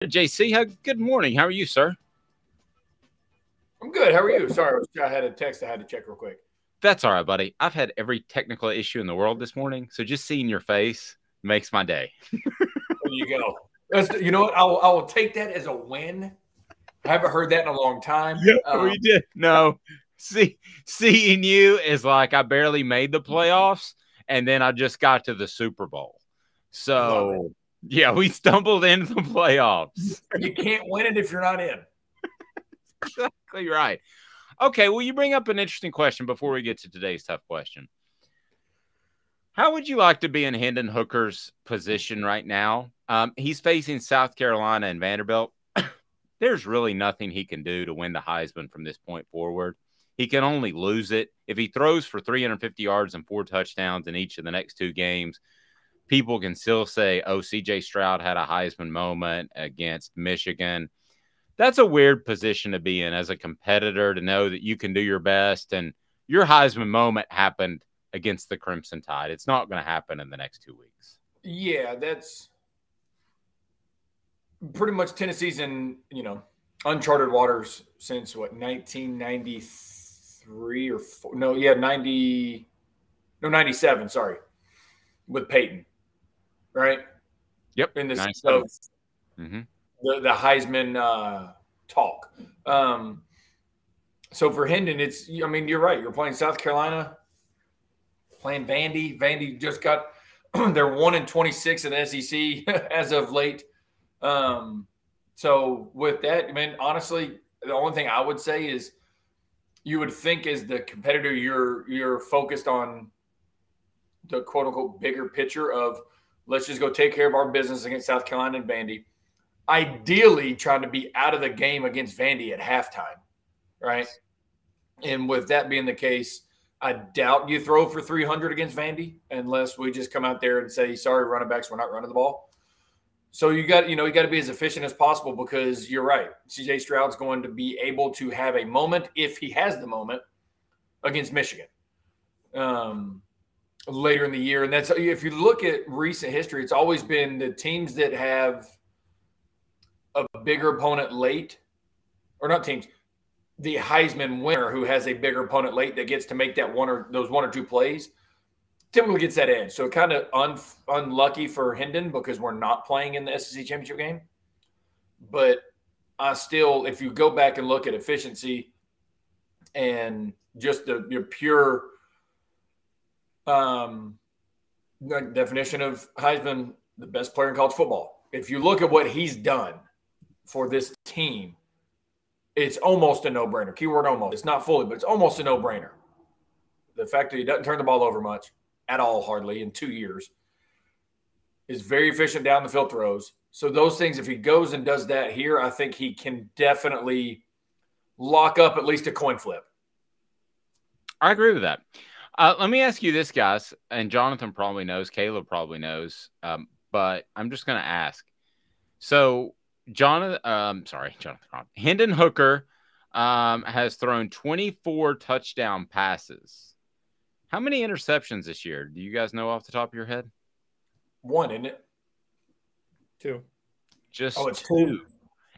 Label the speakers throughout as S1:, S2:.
S1: JC, good morning. How are you, sir?
S2: I'm good. How are you? Sorry, I had a text I had to check real quick.
S1: That's all right, buddy. I've had every technical issue in the world this morning, so just seeing your face makes my day.
S2: There you go. You know what? I will take that as a win. I haven't heard that in a long time.
S1: We did. No, seeing you is like I barely made the playoffs, and then I just got to the Super Bowl. So, yeah, we stumbled into the playoffs.
S2: You can't win it if you're not in.
S1: Exactly right. Okay, well, you bring up an interesting question before we get to today's tough question. How would you like to be in Hendon Hooker's position right now? He's facing South Carolina and Vanderbilt. There's really nothing he can do to win the Heisman from this point forward. He can only lose it. If he throws for 350 yards and 4 touchdowns in each of the next 2 games, people can still say, oh, C.J. Stroud had a Heisman moment against Michigan. That's a weird position to be in as a competitor, to know that you can do your best, and your Heisman moment happened against the Crimson Tide. It's not going to happen in the next 2 weeks.
S2: Yeah, that's pretty much Tennessee's in, uncharted waters since 1993 or 4, 97, sorry, with Peyton, right?
S1: Yep.
S2: In this of the Heisman talk. So for Hendon, you're right. You're playing South Carolina, playing Vandy. Vandy just got they're 1-26 in the SEC as of late. So with that, honestly, the only thing I would say is you would think as the competitor, you're focused on the quote unquote bigger picture of let's just go take care of our business against South Carolina and Vandy. Ideally trying to be out of the game against Vandy at halftime, right? And with that being the case, I doubt you throw for 300 against Vandy unless we just come out there and say, sorry, running backs, we're not running the ball. So you got to be as efficient as possible, because you're right. CJ Stroud's going to be able to have a moment, if he has the moment, against Michigan later in the year. And that's, if you look at recent history, it's always been the teams that have a bigger opponent late, or not teams, the Heisman winner who has a bigger opponent late that gets to make that those one or two plays typically gets that edge. So kind of unlucky for Hendon because we're not playing in the SEC championship game. But I still, if you go back and look at efficiency and just your pure definition of Heisman, the best player in college football, if you look at what he's done for this team, it's almost a no-brainer. Keyword almost. It's not fully, but it's almost a no-brainer. The fact that he doesn't turn the ball over much at all, hardly, in 2 years, is very efficient down the field throws. So those things, if he goes and does that here, I think he can definitely lock up at least a coin flip.
S1: I agree with that. Let me ask you this, guys, and Jonathan probably knows, Caleb probably knows, but I'm just going to ask. So Jonathan Crompton. Hendon Hooker has thrown 24 touchdown passes. How many interceptions this year? Do you guys know off the top of your head?
S2: 1, isn't it?
S3: 2.
S1: Just
S2: it's 2.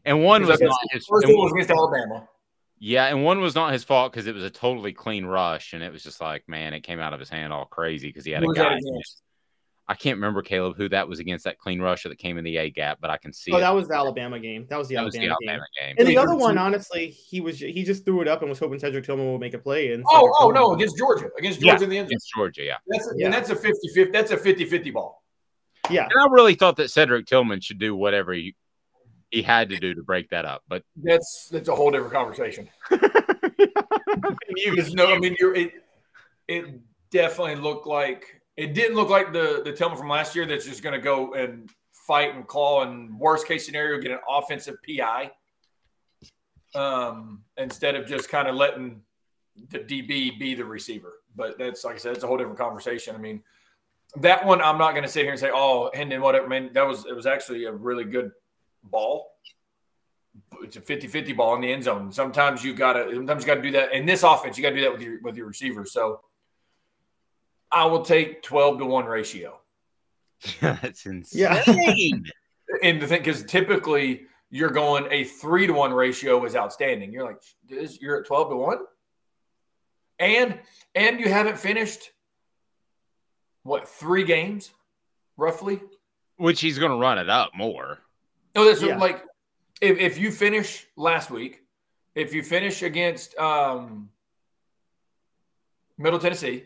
S1: And one was not his.
S2: First one was against Alabama.
S1: Yeah, and one was not his fault because it was a totally clean rush, and it was just like, man, it came out of his hand all crazy because he had a guy. I can't remember, Caleb, who that was against, that clean rusher that came in the A gap, but I can see.
S3: Oh, that was the Alabama game. That was the Alabama game.
S1: game.
S3: And the other one, honestly, he just threw it up and was hoping Cedric Tillman would make a play. And
S2: no, against Georgia in the end zone.
S1: Against Georgia, yeah.
S2: And that's a 50-50. That's a 50-50 ball.
S3: Yeah.
S1: And I really thought that Cedric Tillman should do whatever he had to do to break that up, but
S2: that's a whole different conversation. It definitely looked like. It didn't look like the Tillman from last year that's just going to go and fight and claw, and worst case scenario, get an offensive PI instead of just kind of letting the DB be the receiver. But that's, like I said, it's a whole different conversation. That one I'm not going to sit here and say, oh, Hendon, whatever. It was actually a really good ball. It's a 50-50 ball in the end zone. Sometimes you got to do that. In this offense, you got to do that with your receivers. So I will take 12-to-1 ratio.
S1: That's insane.
S2: And the thing, because typically you're going a 3-to-1 ratio is outstanding. You're like, you're at 12-to-1? And you haven't finished, what, 3 games, roughly?
S1: Which he's going to run it up more.
S2: No, that's like if you finish last week, if you finish against Middle Tennessee,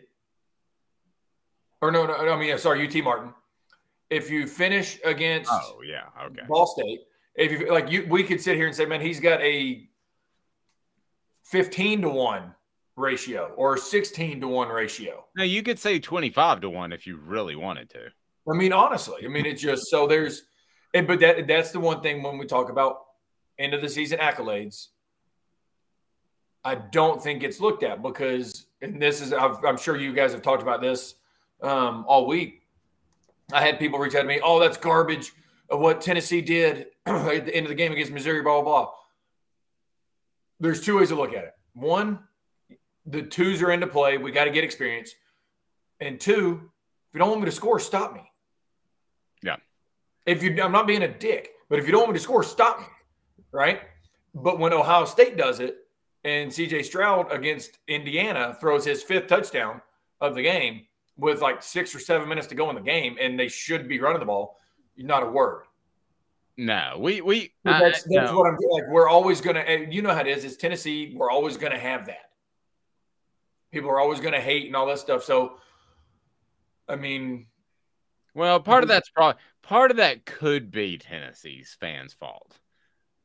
S2: or UT Martin. If you finish against Ball State, we could sit here and say, man, he's got a 15-to-1 ratio or 16-to-1 ratio.
S1: Now you could say 25-to-1 if you really wanted to.
S2: I mean, honestly, it's just so there's, but that's the one thing when we talk about end of the season accolades. I don't think it's looked at because, and this is, I'm sure you guys have talked about this all week. I had people reach out to me, oh, that's garbage of what Tennessee did at the end of the game against Missouri, blah, blah, blah. There's 2 ways to look at it. 1, the 2s are into play. We got to get experience. And 2, if you don't want me to score, stop me.
S1: Yeah.
S2: I'm not being a dick, but if you don't want me to score, stop me, right? But when Ohio State does it and C.J. Stroud against Indiana throws his 5th touchdown of the game with like 6 or 7 minutes to go in the game and they should be running the ball, not a word.
S1: No,
S2: that's what I'm like. We're always going to, you know how it is. It's Tennessee. We're always going to have that. People are always going to hate and all that stuff. So,
S1: well, part of that could be Tennessee's fans' fault.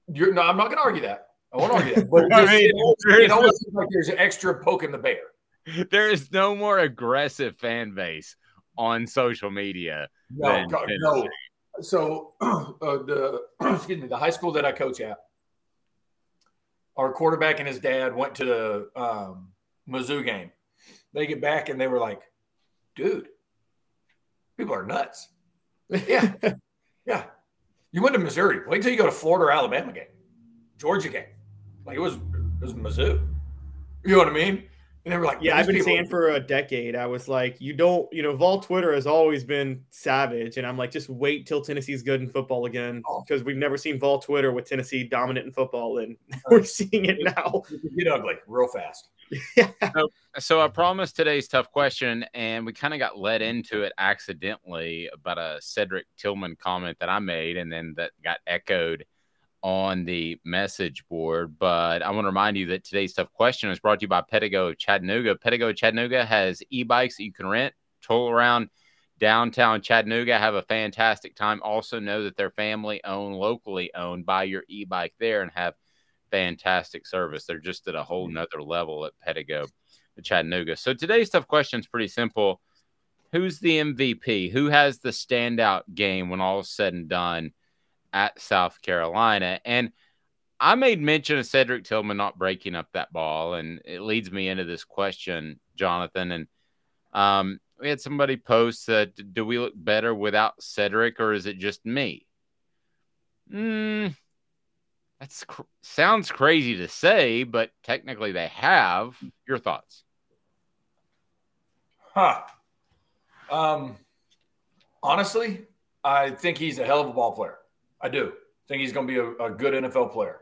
S2: I'm not going to argue that. I won't argue that. But it always seems like there's an extra poke in the bear.
S1: There is no more aggressive fan base on social media.
S2: No. So the high school that I coach at, our quarterback and his dad went to the Mizzou game. They get back and they were like, dude, people are nuts. Yeah. Yeah. You went to Missouri. Wait until you go to Florida or Alabama game, Georgia game. Like it was Mizzou. You know what I mean? And they were like,
S3: yeah, I've been saying for a decade, I was like, Vol Twitter has always been savage. And I'm like, just wait till Tennessee's good in football again. Because we've never seen Vol Twitter with Tennessee dominant in football. And we're seeing it now.
S2: It get ugly real fast.
S3: Yeah.
S1: So I promised today's tough question, and we kind of got led into it accidentally about a Cedric Tillman comment that I made, and then that got echoed on the message board. But I want to remind you that today's tough question is brought to you by Pedigo Chattanooga. Pedigo Chattanooga has e-bikes that you can rent, toll around downtown Chattanooga, have a fantastic time. Also know that they're family owned, locally owned. Buy your e-bike there and have fantastic service. They're just at a whole nother level at Pedigo Chattanooga. So today's tough question is pretty simple. Who's the MVP? Who has the standout game when all is said and done at South Carolina? And I made mention of Cedric Tillman not breaking up that ball, and it leads me into this question, Jonathan. And we had somebody post that, do we look better without Cedric, or is it just me? That sounds crazy to say, but technically they have. Your thoughts?
S2: Honestly, I think he's a hell of a ball player. I do. Think he's going to be a good NFL player.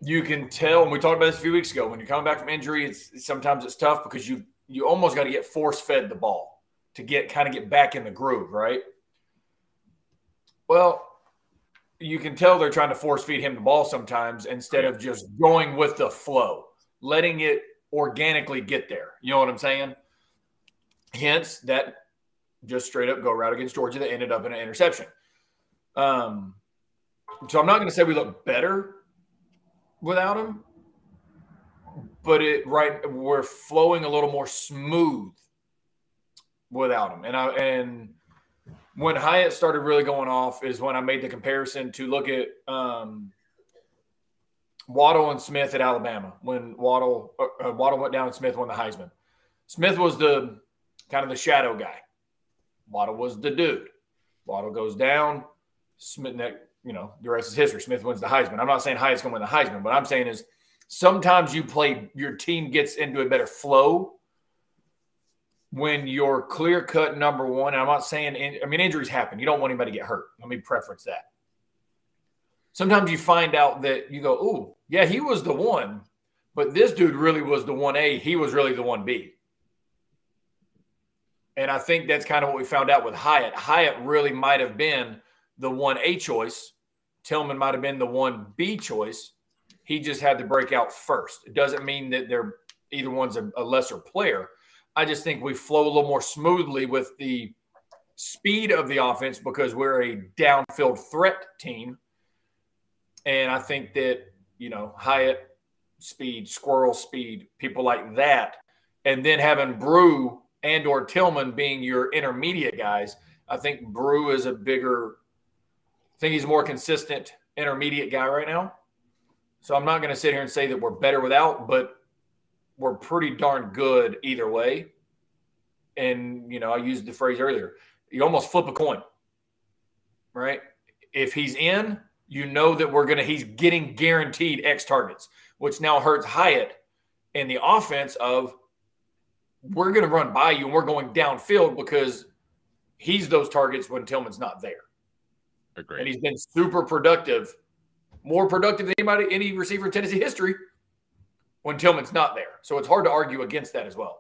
S2: You can tell, and we talked about this a few weeks ago, when you're coming back from injury, sometimes it's tough because you almost got to get force-fed the ball to kind of get back in the groove, right? Well, you can tell they're trying to force-feed him the ball sometimes instead of just going with the flow, letting it organically get there. You know what I'm saying? Hence, that just straight up go route against Georgia that ended up in an interception. So I'm not going to say we look better without him, but we're flowing a little more smooth without him. And when Hyatt started really going off is when I made the comparison to look at Waddle and Smith at Alabama. When Waddle went down and Smith won the Heisman. Smith was the kind of the shadow guy. Waddle was the dude. Waddle goes down. Smith, the rest is history. Smith wins the Heisman. I'm not saying Hyatt's going to win the Heisman. What I'm saying is sometimes your team gets into a better flow when you're clear-cut number one. And I'm not saying – injuries happen. You don't want anybody to get hurt. Let me preference that. sometimes you find out that you go, oh, yeah, he was the one, but this dude really was the 1A. He was really the 1B. And I think that's kind of what we found out with Hyatt. Hyatt really might have been the 1A choice. Tillman might have been the 1B choice. He just had to break out first. It doesn't mean that either one's a lesser player. I just think we flow a little more smoothly with the speed of the offense because we're a downfield threat team. And I think that, Hyatt speed, Squirrel speed, people like that, and then having Brew and or Tillman being your intermediate guys, I think Brew is I think he's a more consistent intermediate guy right now. So I'm not going to sit here and say that we're better without, but we're pretty darn good either way. And, I used the phrase earlier, you almost flip a coin, right? If he's in, that he's getting guaranteed X targets, which now hurts Hyatt in the offense of we're going to run by you and we're going downfield because he's those targets when Tillman's not there.
S1: Agreed.
S2: And he's been super productive, more productive than any receiver in Tennessee history when Tillman's not there. So it's hard to argue against that as well.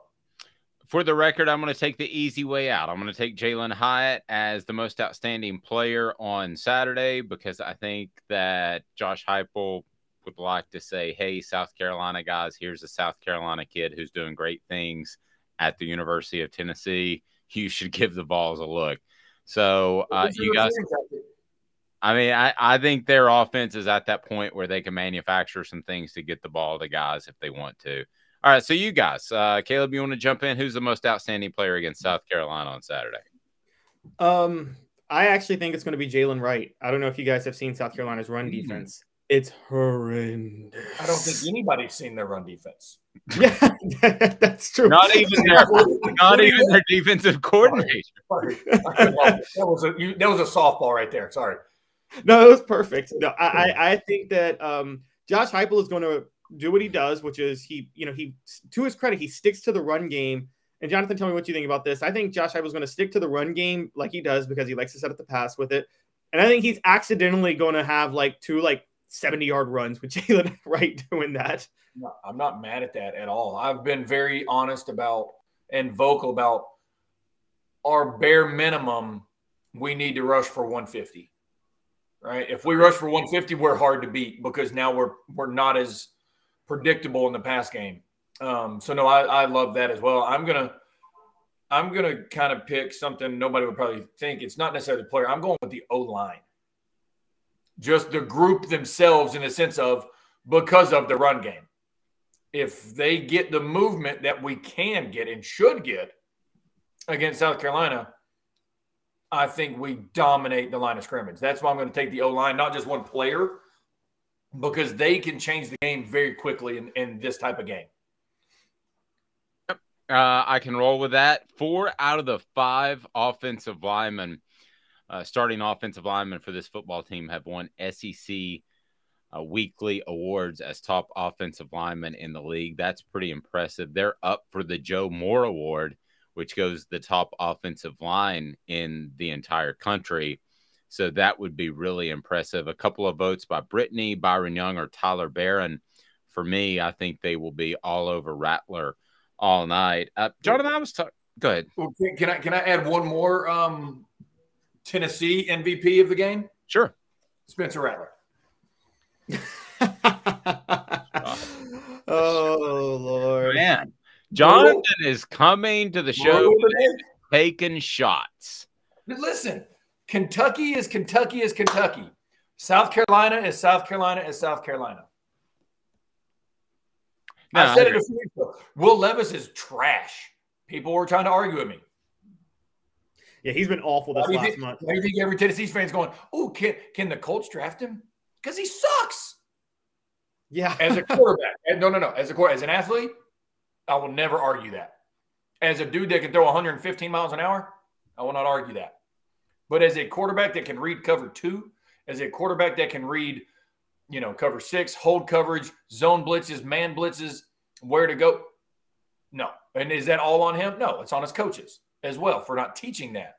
S1: For the record, I'm going to take the easy way out. I'm going to take Jalen Hyatt as the most outstanding player on Saturday because I think that Josh Heupel would like to say, hey, South Carolina guys, here's a South Carolina kid who's doing great things at the University of Tennessee. You should give the balls a look. So you guys – I think their offense is at that point where they can manufacture some things to get the ball to guys if they want to. All right, so you guys, Caleb, you want to jump in? Who's the most outstanding player against South Carolina on Saturday?
S3: I actually think it's going to be Jalen Wright. I don't know if you guys have seen South Carolina's run defense. It's horrendous.
S2: I don't think anybody's seen their run defense.
S3: Yeah, that's true.
S1: Not even their defensive coordinator.
S2: Sorry. That was a softball right there. Sorry.
S3: No, it was perfect. No, I think that Josh Heupel is going to do what he does, which is he to his credit, he sticks to the run game. And Jonathan, tell me what you think about this. I think Josh Heupel is going to stick to the run game like he does because he likes to set up the pass with it. And I think he's accidentally going to have two 70-yard runs with Jalen Wright doing that.
S2: No, I'm not mad at that at all. I've been very honest about and vocal about our bare minimum. We need to rush for 150. Right? If we rush for 150, we're hard to beat because now we're not as predictable in the pass game. So no, I love that as well. I'm gonna kind of pick something nobody would probably think. It's not necessarily the player. I'm going with the O-line. Just the group themselves in the sense of because of the run game. If they get the movement that we can get and should get against South Carolina, I think we dominate the line of scrimmage. That's why I'm going to take the O-line, not just one player, because they can change the game very quickly in this type of game.
S1: Yep. I can roll with that. 4 out of the 5 offensive linemen, starting offensive linemen for this football team have won SEC weekly awards as top offensive linemen in the league. That's pretty impressive. They're up for the Joe Moore Award, which goes the top offensive line in the entire country. So that would be really impressive. A couple of votes by Brittany, Byron Young, or Tyler Barron. For me, I think they will be all over Rattler all night. Jonathan, I was talking. Go ahead.
S2: Well, can I add one more Tennessee MVP of the game?
S1: Sure.
S2: Spencer Rattler.
S3: Oh, Lord.
S1: Man. Jonathan is coming to the show taking shots.
S2: But listen, Kentucky is Kentucky is Kentucky. South Carolina is South Carolina is South Carolina. No, I said it a few weeks ago. Will Levis is trash. People were trying to argue with me.
S3: Yeah, he's been awful this last month.
S2: Why do you think every Tennessee fan's going, oh, can the Colts draft him? Because he sucks.
S3: Yeah.
S2: As a quarterback. No. As an athlete, I will never argue that. As a dude that can throw 115 miles an hour, I will not argue that. But as a quarterback that can read cover 2, as a quarterback that can read, cover 6, hold coverage, zone blitzes, man blitzes, where to go. No. And is that all on him? No, it's on his coaches as well for not teaching that.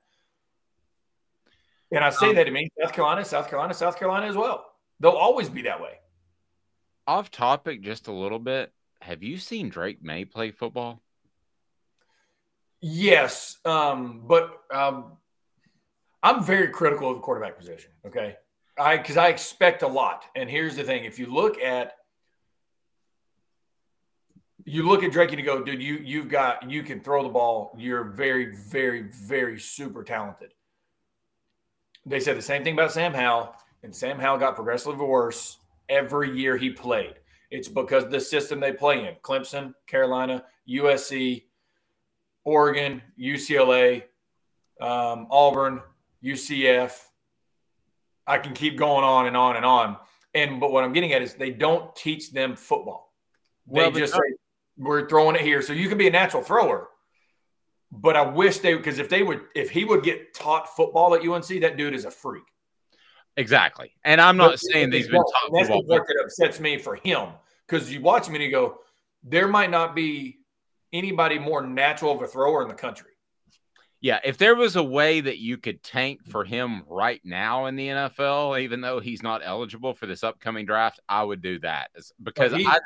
S2: And I say that to me, South Carolina as well. They'll always be that way.
S1: Off topic just a little bit. Have you seen Drake May play football?
S2: Yes, but I'm very critical of the quarterback position. Okay, because I expect a lot. And here's the thing: if you look at Drake and you go, dude, you can throw the ball. You're very, very, very super talented. They said the same thing about Sam Howell, and Sam Howell got progressively worse every year he played. It's because of the system they play in: Clemson, Carolina, USC, Oregon, UCLA, Auburn, UCF. I can keep going on and on and on. But what I'm getting at is they don't teach them football. They just say, we're throwing it here. So you can be a natural thrower. But I wish because if he would get taught football at UNC, that dude is a freak.
S1: Exactly. And I'm not saying these been taught
S2: football. That's the part that upsets me for him. Because you watch him and you go, there might not be anybody more natural of a thrower in the country.
S1: Yeah, if there was a way that you could tank for him right now in the NFL, even though he's not eligible for this upcoming draft, I would do that because I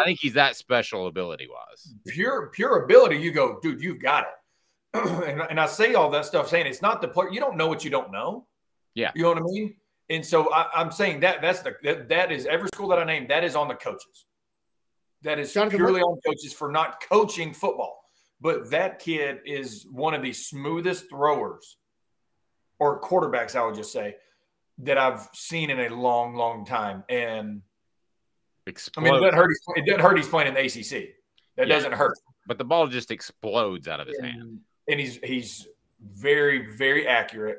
S1: think he's that special ability-wise.
S2: Pure ability, you go, dude, you've got it. and I say all that stuff saying it's not the player. You don't know what you don't know.
S1: Yeah.
S2: You know what I mean? And so I'm saying that is every school that I named, that is on the coaches. That is purely on coaches for not coaching football. But that kid is one of the smoothest throwers or quarterbacks, I would just say, that I've seen in a long, long time. And
S1: explodes.
S2: I mean, it doesn't hurt he's playing in the ACC. That doesn't hurt.
S1: But the ball just explodes out of his hand.
S2: And he's very, very accurate.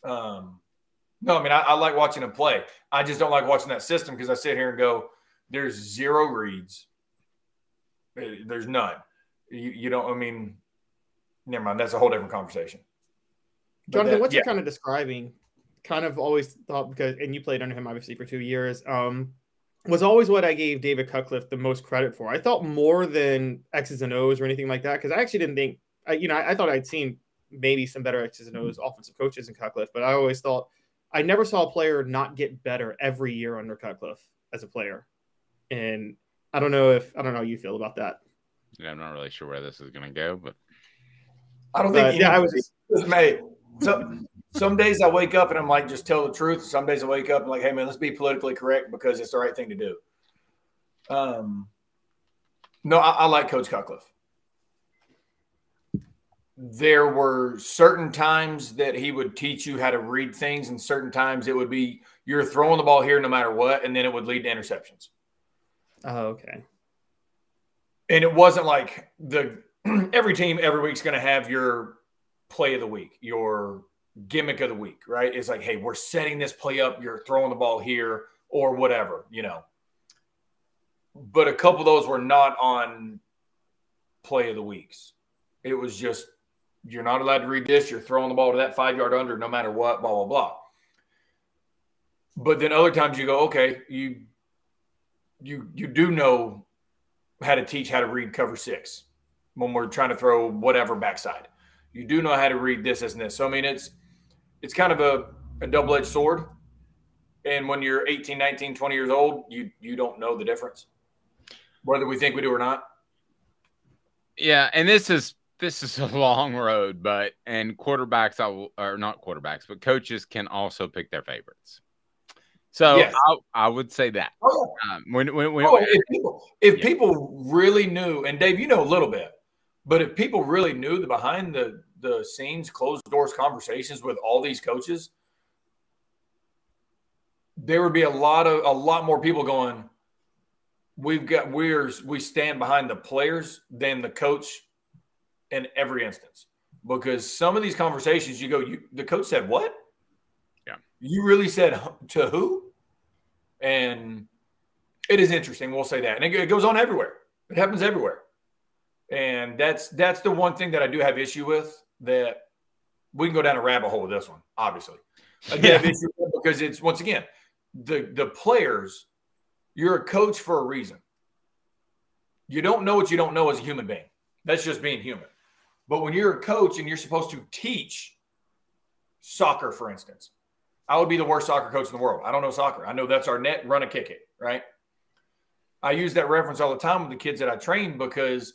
S2: No, I mean, I like watching him play. I just don't like watching that system because I sit here and go, there's zero reads. There's none. You don't, I mean, never mind. That's a whole different conversation.
S3: Jonathan, what you're kind of describing, kind of always thought because, and you played under him obviously for 2 years, was always what I gave David Cutcliffe the most credit for. I thought more than X's and O's or anything like that because I actually didn't think, I thought I'd seen maybe some better X's and O's offensive coaches in Cutcliffe, but I always thought I never saw a player not get better every year under Cutcliffe as a player. And I don't know how you feel about that.
S1: Yeah, I'm not really sure where this is going to go, but
S2: I don't think. I was just made. So some days I wake up and I'm like, just tell the truth. Some days I wake up and like, hey man, let's be politically correct because it's the right thing to do. No, I like Coach Cutcliffe. There were certain times that he would teach you how to read things, and certain times it would be you're throwing the ball here no matter what, and then it would lead to interceptions.
S3: Oh, okay.
S2: And it wasn't like every team every week's going to have your play of the week, your gimmick of the week, right? It's like, hey, we're setting this play up. You're throwing the ball here or whatever, But a couple of those were not on play of the weeks. It was just, you're not allowed to read this. You're throwing the ball to that 5-yard under no matter what, blah, blah, blah. But then other times you go, okay, you do know how to teach how to read cover 6 when we're trying to throw whatever backside. You do know how to read this, and this. So, I mean, it's kind of a double-edged sword. And when you're 18, 19, 20 years old, you don't know the difference, whether we think we do or not.
S1: Yeah, and this is a long road, and quarterbacks are not quarterbacks, but coaches can also pick their favorites. So yes. I would say that.
S2: Oh, yeah. If people really knew, and Dave, you know a little bit, but if people really knew the behind the scenes, closed doors conversations with all these coaches, there would be a lot more people going, we stand behind the players than the coach in every instance. Because some of these conversations you go, the coach said what?
S1: Yeah. You
S2: really said to who? And it is interesting. We'll say that. And it goes on everywhere. It happens everywhere. And that's the one thing that I do have issue with, that we can go down a rabbit hole with this one, obviously. I do have issue with it because it's, once again, the players, you're a coach for a reason. You don't know what you don't know as a human being. That's just being human. But when you're a coach and you're supposed to teach soccer, for instance, I would be the worst soccer coach in the world. I don't know soccer. I know that's our net, run and kick it, right? I use that reference all the time with the kids that I train because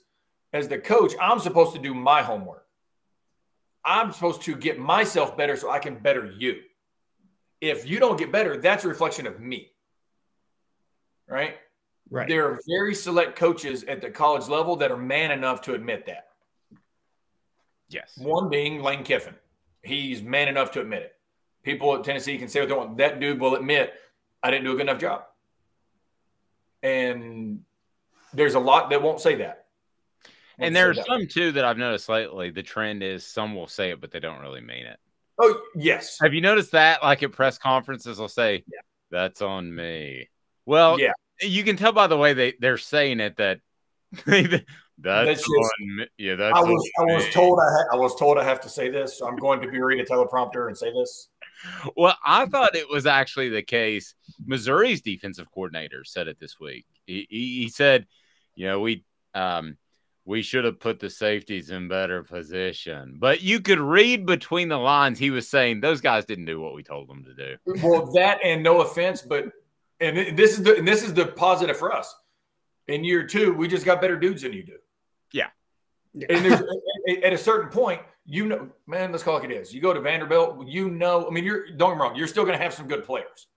S2: as the coach, I'm supposed to do my homework. I'm supposed to get myself better so I can better you. If you don't get better, that's a reflection of me, right?
S3: Right.
S2: There are very select coaches at the college level that are man enough to admit that.
S1: Yes.
S2: One being Lane Kiffin. He's man enough to admit it. People at Tennessee can say what they want. That dude will admit, I didn't do a good enough job. And there's a lot that won't say that.
S1: And there's some, too, that I've noticed lately. The trend is some will say it, but they don't really mean it.
S2: Oh, yes.
S1: Have you noticed that? Like at press conferences, they'll say, that's on me. Well,
S2: yeah.
S1: You can tell by the way they're saying it that that's
S2: just,
S1: on me. Yeah, that's
S2: I was told I have to say this, so I'm going to be reading a teleprompter and say this.
S1: Well, I thought it was actually the case. Missouri's defensive coordinator said it this week. He said, we should have put the safeties in better position. But you could read between the lines. He was saying those guys didn't do what we told them to do.
S2: Well, that, and no offense, but this is the positive for us. In year 2, we just got better dudes than you do.
S1: Yeah.
S2: And there's at a certain point, man, let's call it like it is. You go to Vanderbilt, I mean, don't get me wrong, you're still going to have some good players.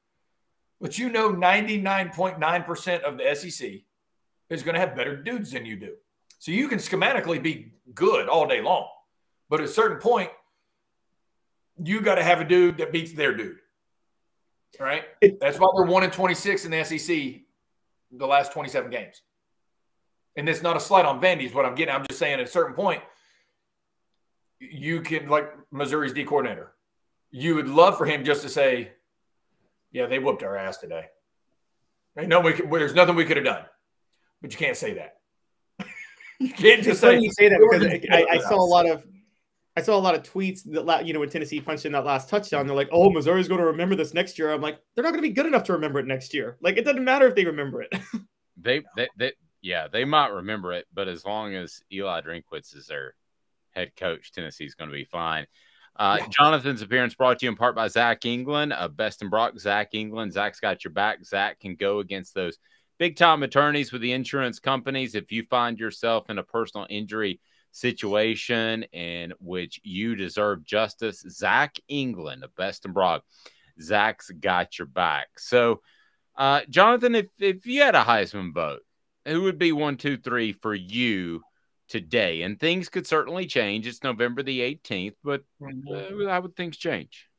S2: But 99.9% of the SEC is going to have better dudes than you do. So you can schematically be good all day long. But at a certain point, you got to have a dude that beats their dude. Right? That's why they're 1-26 in the SEC the last 27 games. And it's not a slight on Vandy is what I'm getting. I'm just saying at a certain point, you can, like Missouri's D coordinator, you would love for him just to say, yeah, they whooped our ass today. There's nothing we could have done. But you can't say that. You can't just say
S3: that because I saw a lot of tweets that when Tennessee punched in that last touchdown, they're like, "Oh, Missouri's going to remember this next year." I'm like, they're not going to be good enough to remember it next year. Like, it doesn't matter if they remember it.
S1: They might remember it, but as long as Eli Drinkwitz is their head coach, Tennessee's going to be fine. Jonathan's appearance brought to you in part by Zach England, Best and Brock. Zach England. Zach's got your back. Zach can go against those big-time attorneys with the insurance companies. If you find yourself in a personal injury situation in which you deserve justice, Zach England of Best and Brock. Zach's got your back. So, Jonathan, if you had a Heisman vote, who would be 1, 2, 3 for you today? And things could certainly change. It's November the 18th, but how would things change?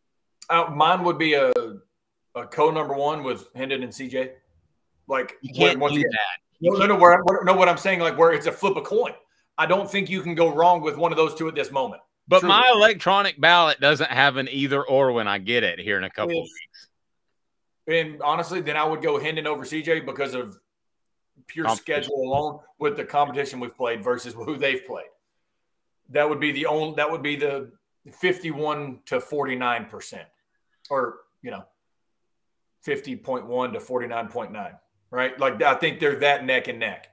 S2: Mine would be a co-number 1 with Hendon and CJ. Like,
S1: you can't do that.
S2: What I'm saying, like, where it's a flip a coin. I don't think you can go wrong with one of those two at this moment.
S1: But truly. My electronic ballot doesn't have an either or when I get it here in a couple of weeks.
S2: And honestly, then I would go Hendon over CJ because of pure schedule alone with the competition we've played versus who they've played. That would be the 51 to 49%, or 50.1 to 49.9, right? Like, I think they're that neck and neck.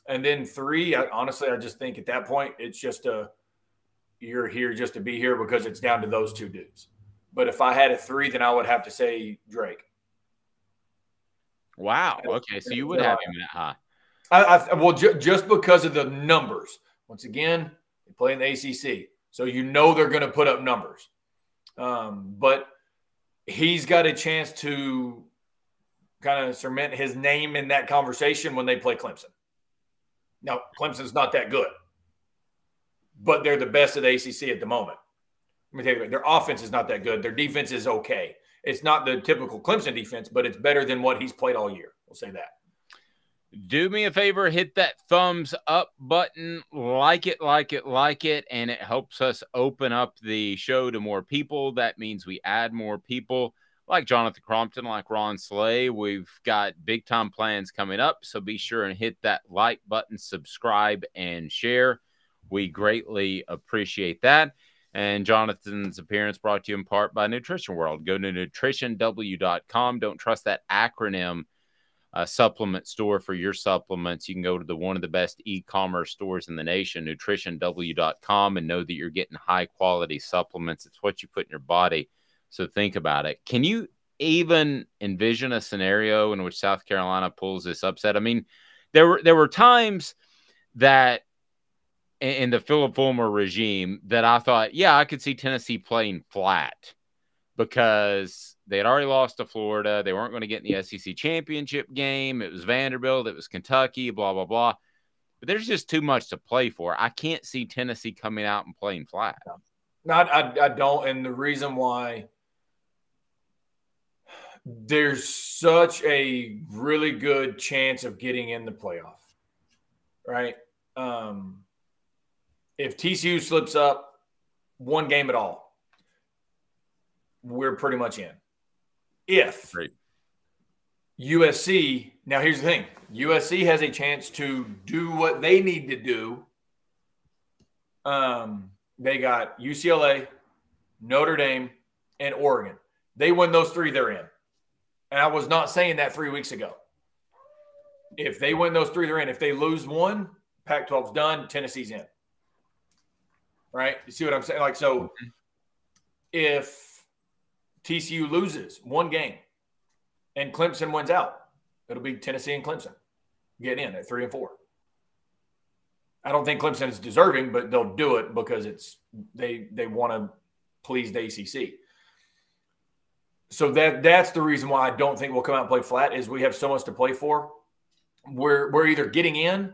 S2: And then 3, honestly, I just think at that point, it's just you're here just to be here because it's down to those two dudes. But if I had a 3, then I would have to say Drake.
S1: Wow. Okay, so you would have him that high.
S2: Just because of the numbers. Once again, they play in the ACC, so they're going to put up numbers. But he's got a chance to kind of cement his name in that conversation when they play Clemson. Now, Clemson's not that good, but they're the best of the ACC at the moment. Let me tell you, their offense is not that good. Their defense is okay. It's not the typical Clemson defense, but it's better than what he's played all year. We'll say that.
S1: Do me a favor, hit that thumbs up button, like it, and it helps us open up the show to more people. That means we add more people like Jonathan Crompton, like Ron Slay. We've got big-time plans coming up, so be sure and hit that like button, subscribe, and share. We greatly appreciate that. And Jonathan's appearance brought to you in part by Nutrition World. Go to nutritionw.com. Don't trust that acronym supplement store for your supplements. You can go to one of the best e-commerce stores in the nation, nutritionw.com, and know that you're getting high-quality supplements. It's what you put in your body. So think about it. Can you even envision a scenario in which South Carolina pulls this upset? I mean, there were times that in the Philip Fulmer regime that I thought, yeah, I could see Tennessee playing flat because they had already lost to Florida. They weren't going to get in the SEC championship game. It was Vanderbilt. It was Kentucky, blah, blah, blah. But there's just too much to play for. I can't see Tennessee coming out and playing flat.
S2: No, I don't. And the reason why there's such a really good chance of getting in the playoff, right? If TCU slips up one game at all, we're pretty much in. If USC – now here's the thing. USC has a chance to do what they need to do. They got UCLA, Notre Dame, and Oregon. They win those three, they're in. And I was not saying that 3 weeks ago. If they win those three, they're in. If they lose one, Pac-12's done, Tennessee's in. Right? You see what I'm saying? Like, so if TCU loses one game and Clemson wins out, it'll be Tennessee and Clemson getting in at 3 and 4. I don't think Clemson is deserving, but they'll do it because it's they want to please the ACC. So that's the reason why I don't think we'll come out and play flat is we have so much to play for. We're either getting in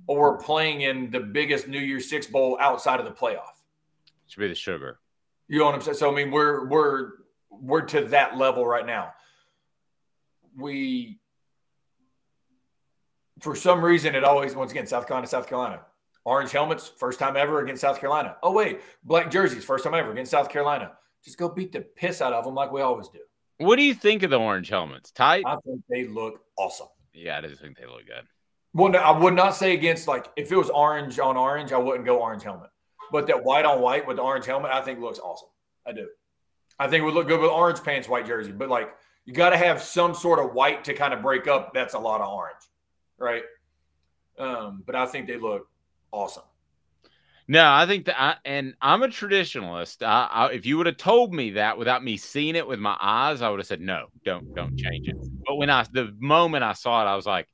S2: or we're playing in the biggest New Year's Six bowl outside of the playoff.
S1: Should be the sugar.
S2: You know what I'm saying? So I mean, we're to that level right now. For some reason, it always, once again, South Carolina. Orange helmets, first time ever against South Carolina. Oh, wait, black jerseys, first time ever against South Carolina. Just go beat the piss out of them like we always do.
S1: What do you think of the orange helmets? Tight?
S2: I think they look awesome.
S1: Yeah, I do think they look good.
S2: Well, no, I would not say against, like, if it was orange on orange, I wouldn't go orange helmet. But that white on white with the orange helmet, I think looks awesome. I do. I think it would look good with orange pants, white jersey. But, like, you got to have some sort of white to kind of break up. That's a lot of orange, right? But I think they look awesome.
S1: No, I think that, and I'm a traditionalist. If you would have told me that without me seeing it with my eyes, I would have said no, don't change it. But the moment I saw it, I was like,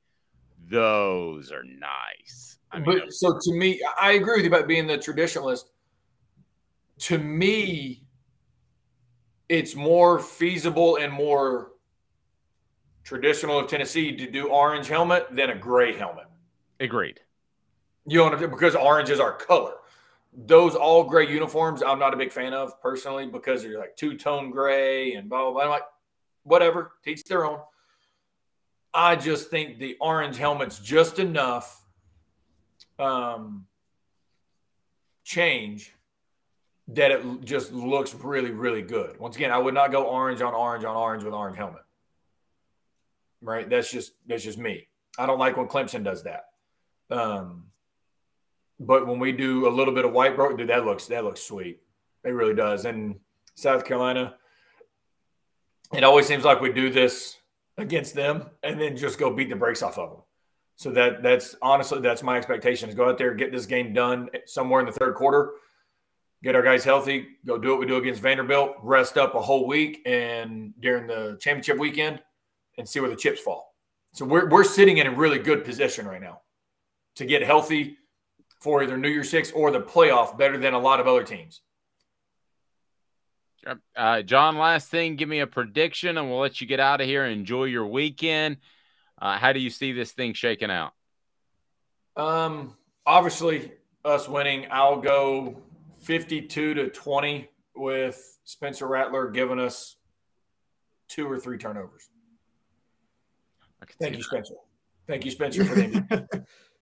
S1: those are nice. I mean,
S2: so to me, I agree with you about being the traditionalist. To me, it's more feasible and more traditional of Tennessee to do orange helmet than a gray helmet.
S1: Agreed.
S2: You know what I'm saying? Because orange is our color. Those all gray uniforms, I'm not a big fan of personally because they're like two-tone gray and blah, blah, blah. I'm like, whatever, teach their own. I just think the orange helmet's just enough change that it just looks really, really good. Once again, I would not go orange on orange on orange with orange helmet. Right? That's just me. I don't like when Clemson does that. But when we do a little bit of white, bro, dude, that looks sweet. It really does. And South Carolina, it always seems like we do this against them and then just go beat the brakes off of them. So that's honestly, that's my expectation is go out there, get this game done somewhere in the third quarter, get our guys healthy, go do what we do against Vanderbilt, rest up a whole week and during the championship weekend and see where the chips fall. So we're sitting in a really good position right now to get healthy for either New Year's Six or the playoff better than a lot of other teams.
S1: John, last thing, give me a prediction and we'll let you get out of here and enjoy your weekend. How do you see this thing shaking out?
S2: Obviously, us winning, I'll go 52-20 with Spencer Rattler giving us 2 or 3 turnovers. Thank you, Spencer. Thank you, Spencer, for the